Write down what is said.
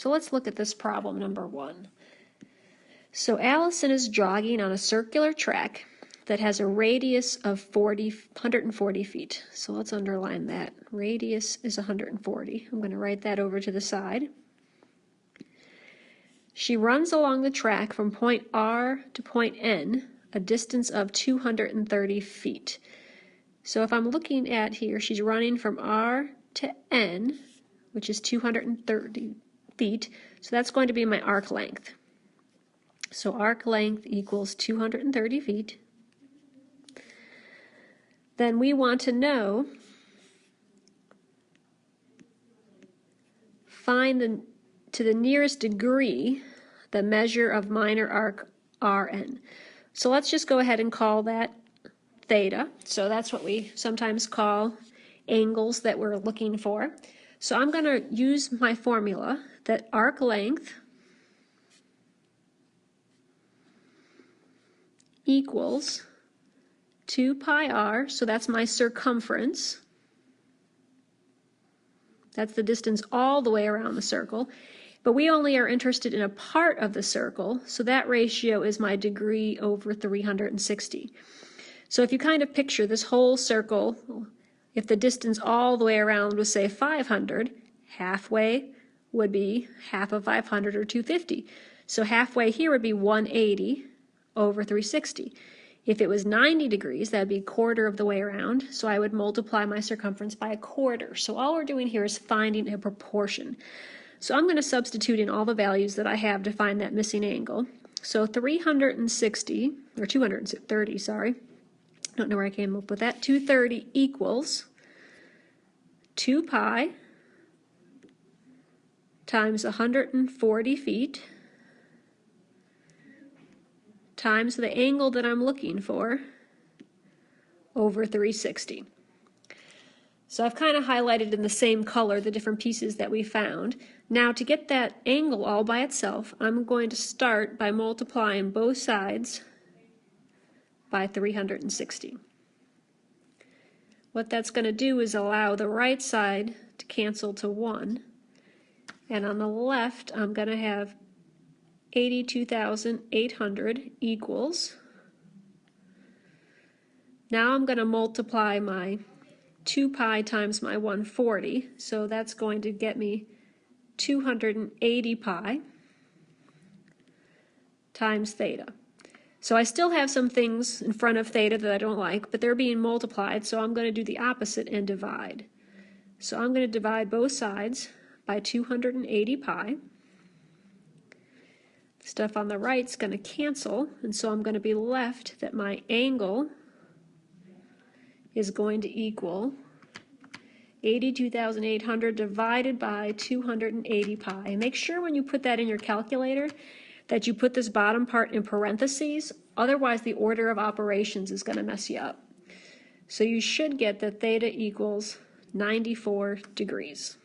So let's look at this problem number 1. So Allison is jogging on a circular track that has a radius of 140 feet. So let's underline that. Radius is 140. I'm going to write that over to the side. She runs along the track from point R to point N, a distance of 230 feet. So if I'm looking at here, she's running from R to N, which is 230 feet. So that's going to be my arc length. So arc length equals 230 feet. Then we want to know, find to the nearest degree the measure of minor arc Rn. So let's just go ahead and call that theta. So that's what we sometimes call angles that we're looking for. So I'm going to use my formula that arc length equals 2 pi r, so that's my circumference. That's the distance all the way around the circle. But we only are interested in a part of the circle, so that ratio is my degree over 360. So if you kind of picture this whole circle, if the distance all the way around was, say, 500, halfway would be half of 500, or 250. So halfway here would be 180 over 360. If it was 90 degrees, that would be a quarter of the way around, so I would multiply my circumference by a quarter. So all we're doing here is finding a proportion. So I'm going to substitute in all the values that I have to find that missing angle. So 360, or 230, sorry. Don't know where I came up with that. 230 equals 2 pi times 140 feet times the angle that I'm looking for over 360. So I've kind of highlighted in the same color the different pieces that we found. Now to get that angle all by itself, I'm going to start by multiplying both sides by 360. What that's going to do is allow the right side to cancel to 1, and on the left I'm going to have 82,800 equals. Now I'm going to multiply my 2 pi times my 140, so that's going to get me 280 pi times theta. So I still have some things in front of theta that I don't like, but they're being multiplied, so I'm going to do the opposite and divide. So I'm going to divide both sides by 280 pi. Stuff on the right is going to cancel, and so I'm going to be left that my angle is going to equal 82,800 divided by 280 pi. And make sure when you put that in your calculator that you put this bottom part in parentheses, otherwise the order of operations is going to mess you up. So you should get that theta equals 94 degrees.